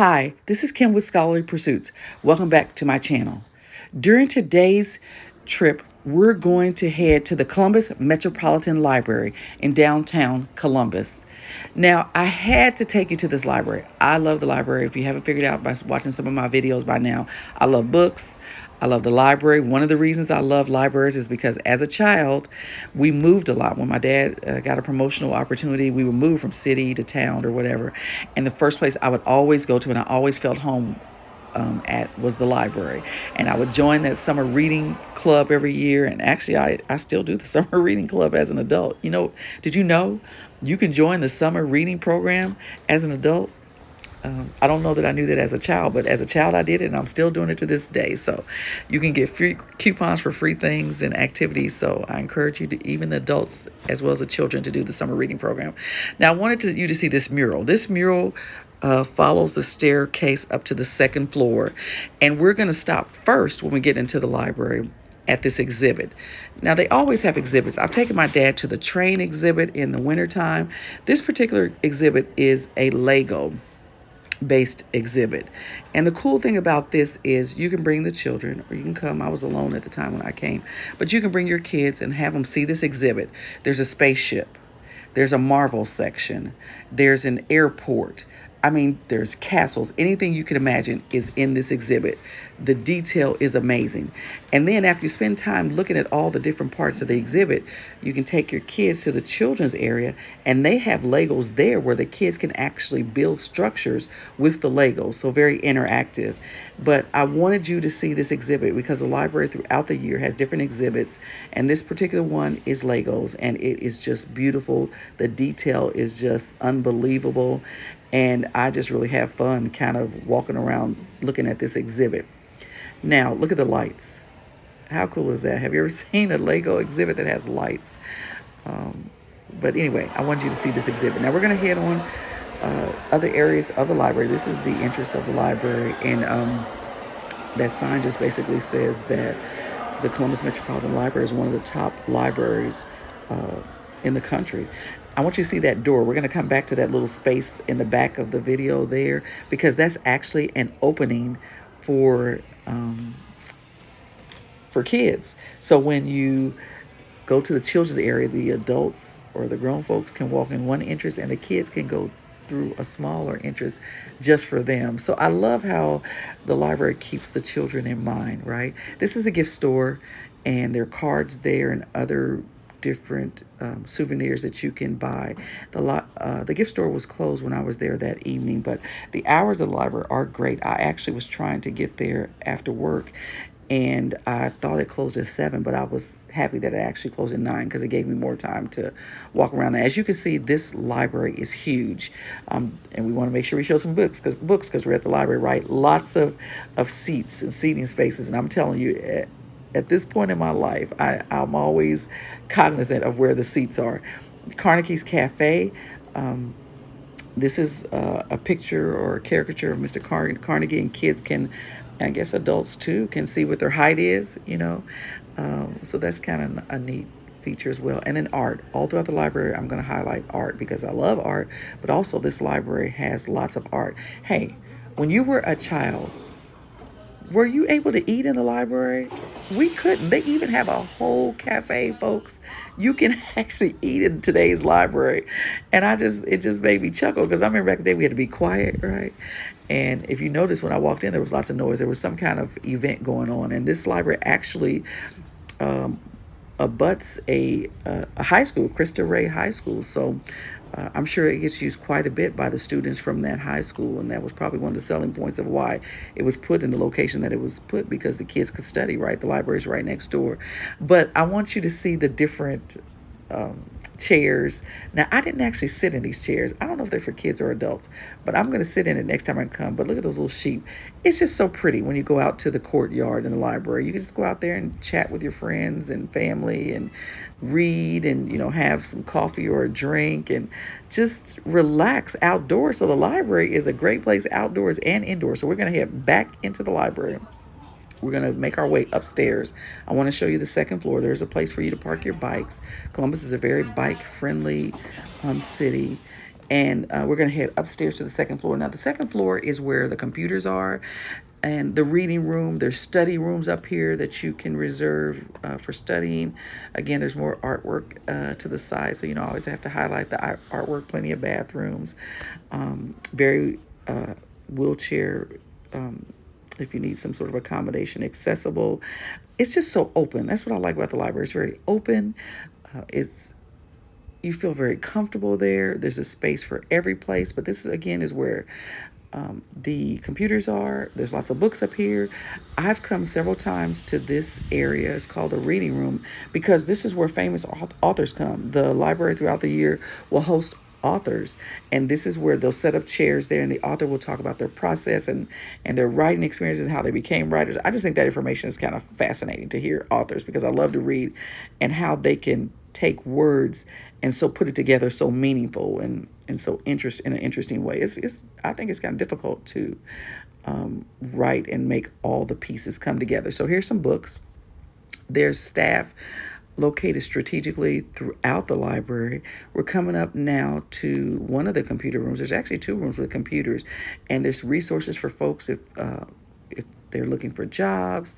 Hi, this is Kim with ScholarlyPursuitz. Welcome back to my channel. During today's trip, we're going to head to the Columbus Metropolitan Library in downtown Columbus. Now, I had to take you to this library. I love the library. If you haven't figured out by watching some of my videos by now, I love books. I love the library. One of the reasons I love libraries is because as a child, we moved a lot. When my dad got a promotional opportunity, we would move from city to town or whatever. And the first place I would always go to, and I always felt home at, was the library. And I would join that summer reading club every year. And actually, I still do the summer reading club as an adult. Did you know you can join the summer reading program as an adult? I don't know that I knew that as a child, but as a child I did it, and I'm still doing it to this day. So you can get free coupons for free things and activities. So I encourage you to, even the adults as well as the children, to do the summer reading program. Now I wanted you to see this mural. This mural follows the staircase up to the second floor, and we're going to stop first when we get into the library at this exhibit. Now, they always have exhibits. I've taken my dad to the train exhibit in the wintertime. This particular exhibit is a Lego based exhibit. And the cool thing about this is you can bring the children, or you can come. I was alone at the time when I came, but you can bring your kids and have them see this exhibit. There's a spaceship. There's a Marvel section. There's an airport. There's castles. Anything you can imagine is in this exhibit. The detail is amazing. And then after you spend time looking at all the different parts of the exhibit, you can take your kids to the children's area, and they have Legos there where the kids can actually build structures with the Legos. So very interactive. But I wanted you to see this exhibit because the library throughout the year has different exhibits, and this particular one is Legos, and it is just beautiful. The detail is just unbelievable. And I just really have fun kind of walking around looking at this exhibit. Now, look at the lights. How cool is that? Have you ever seen a Lego exhibit that has lights? But anyway, I wanted you to see this exhibit. Now, we're going to head on other areas of the library. This is the entrance of the library. And that sign just basically says that the Columbus Metropolitan Library is one of the top libraries in the country. I want you to see that door. We're going to come back to that little space in the back of the video there, because that's actually an opening for kids. So when you go to the children's area, the adults or the grown folks can walk in one entrance, and the kids can go through a smaller entrance just for them. So I love how the library keeps the children in mind, right? This is a gift store, and there are cards there and other different souvenirs that you can buy. The gift store was closed when I was there that evening, but the hours of the library are great. I actually was trying to get there after work, and I thought it closed at 7, but I was happy that it actually closed at 9 because it gave me more time to walk around. As you can see, this library is huge, and we want to make sure we show some books because we're at the library, right? Lots of seats and seating spaces, and I'm telling you, at this point in my life, I'm always cognizant of where the seats are. Carnegie's Cafe. This is a picture or a caricature of Mr. Carnegie, and kids can, I guess adults too, can see what their height is, So that's kind of a neat feature as well. And then art. All throughout the library, I'm going to highlight art because I love art, but also this library has lots of art. Hey, when you were a child, were you able to eat in the library? We couldn't. They even have a whole cafe, folks. You can actually eat in today's library. And it just made me chuckle because I remember back in the day we had to be quiet, right? And if you notice, when I walked in, there was lots of noise. There was some kind of event going on. And this library actually abuts a high school, Christa Ray High School. So I'm sure it gets used quite a bit by the students from that high school, and that was probably one of the selling points of why it was put in the location that it was put, because the kids could study, right? The library is right next door. But I want you to see the different chairs. Now, I didn't actually sit in these chairs. I don't know if they're for kids or adults, but I'm going to sit in it next time I come. But look at those little sheep. It's just so pretty when you go out to the courtyard in the library. You can just go out there and chat with your friends and family and read and, have some coffee or a drink and just relax outdoors. So the library is a great place outdoors and indoors. So we're going to head back into the library. We're going to make our way upstairs. I want to show you the second floor. There's a place for you to park your bikes. Columbus is a very bike-friendly city. And we're going to head upstairs to the second floor. Now, the second floor is where the computers are and the reading room. There's study rooms up here that you can reserve for studying. Again, there's more artwork to the side, so I always have to highlight the artwork. Plenty of bathrooms, very wheelchair, if you need some sort of accommodation, accessible. It's just so open. That's what I like about the library. It's very open. It's You feel very comfortable there. There's a space for every place, but this is again is where the computers are. There's lots of books up here. I've come several times to this area. It's called the reading room because this is where famous authors come. The library throughout the year will host authors, and this is where they'll set up chairs there, and the author will talk about their process and their writing experiences and how they became writers. I just think that information is kind of fascinating to hear authors, because I love to read and how they can take words and so put it together so meaningful and so in an interesting way. It's I think it's kind of difficult to write and make all the pieces come together. So here's some books. There's staff located strategically throughout the library. We're coming up now to one of the computer rooms. There's actually two rooms with computers, and there's resources for folks if they're looking for jobs,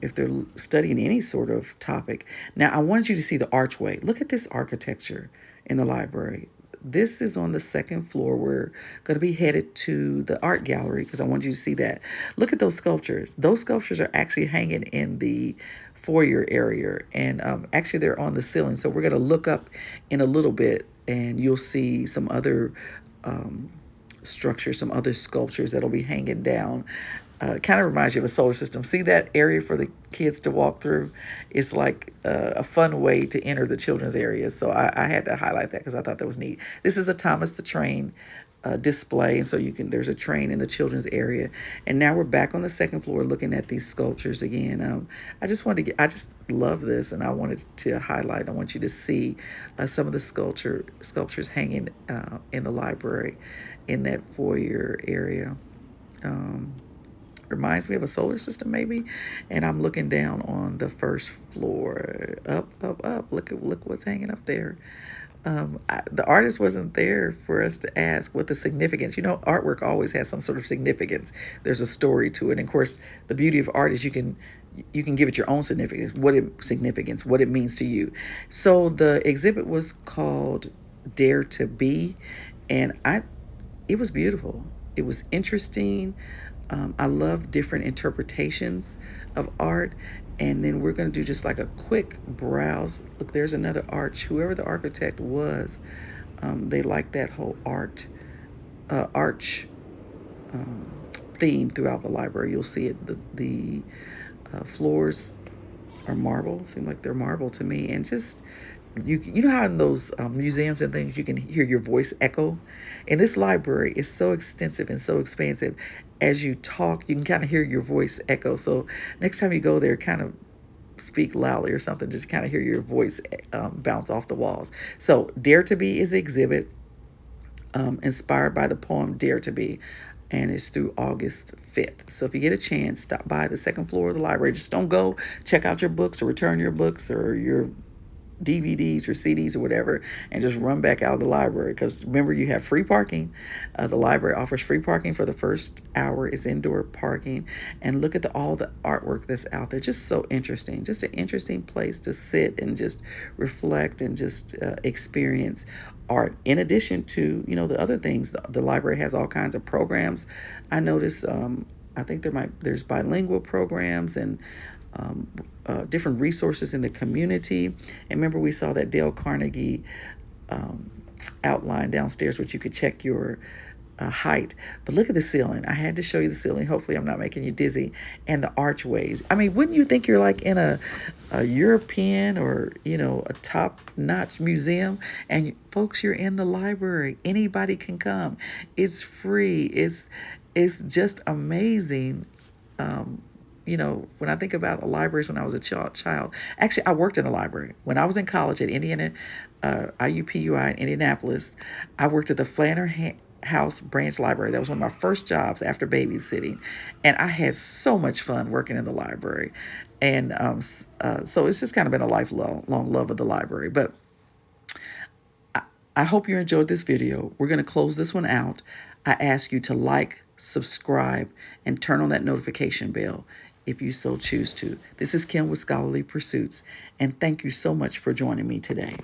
if they're studying any sort of topic. Now, I wanted you to see the archway. Look at this architecture in the library. This is on the second floor. We're going to be headed to the art gallery because I want you to see that. Look at those sculptures. Those sculptures are actually hanging in the foyer area, and actually they're on the ceiling. So we're going to look up in a little bit, and you'll see some other structures, some other sculptures that'll be hanging down. Kind of reminds you of a solar system. See that area for the kids to walk through? It's like a fun way to enter the children's area. So I had to highlight that because I thought that was neat. This is a Thomas the Train display, and so there's a train in the children's area. And now we're back on the second floor looking at these sculptures again. I just love this, and I wanted to highlight. I want you to see some of the sculptures hanging in the library in that foyer area. Reminds me of a solar system maybe, and I'm looking down on the first floor. Up. Look what's hanging up there. The artist wasn't there for us to ask what the significance. Artwork always has some sort of significance. There's a story to it, and of course, the beauty of art is you can give it your own significance. What it means to you. So the exhibit was called Dare to Be, and it was beautiful. It was interesting. I love different interpretations of art. And then we're going to do just like a quick browse. Look, there's another arch. Whoever the architect was, they like that whole arch theme throughout the library. You'll see it. The floors are marble. Seem like they're marble to me. And just you know how in those museums and things you can hear your voice echo. And this library is so extensive and so expansive. As you talk, you can kind of hear your voice echo. So next time you go there, kind of speak loudly or something, just kind of hear your voice bounce off the walls. So Dare to Be is the exhibit, inspired by the poem Dare to Be, and it's through August 5th. So if you get a chance, stop by the second floor of the library. Just don't go check out your books or return your books or your DVDs or CDs or whatever, and just run back out of the library, because remember, you have free parking. The library offers free parking for the first hour. It's indoor parking, and look at all the artwork that's out there. Just so interesting. Just an interesting place to sit and just reflect and just experience art. In addition to the other things, the library has all kinds of programs. I noticed I think there's bilingual programs and different resources in the community. And remember, we saw that Dale Carnegie outline downstairs, which you could check your height. But look at the ceiling. I had to show you the ceiling. Hopefully I'm not making you dizzy. And the archways. I mean, wouldn't you think you're like in a European or a top-notch museum? And folks, you're in the library. Anybody can come. It's free. It's just amazing. When I think about libraries when I was a child, actually, I worked in a library. When I was in college at Indiana, IUPUI in Indianapolis, I worked at the Flanner House Branch Library. That was one of my first jobs after babysitting. And I had so much fun working in the library. And so it's just kind of been a lifelong love of the library. But I hope you enjoyed this video. We're going to close this one out. I ask you to like, subscribe, and turn on that notification bell if you so choose to. This is Kim with Scholarly Pursuits, and thank you so much for joining me today.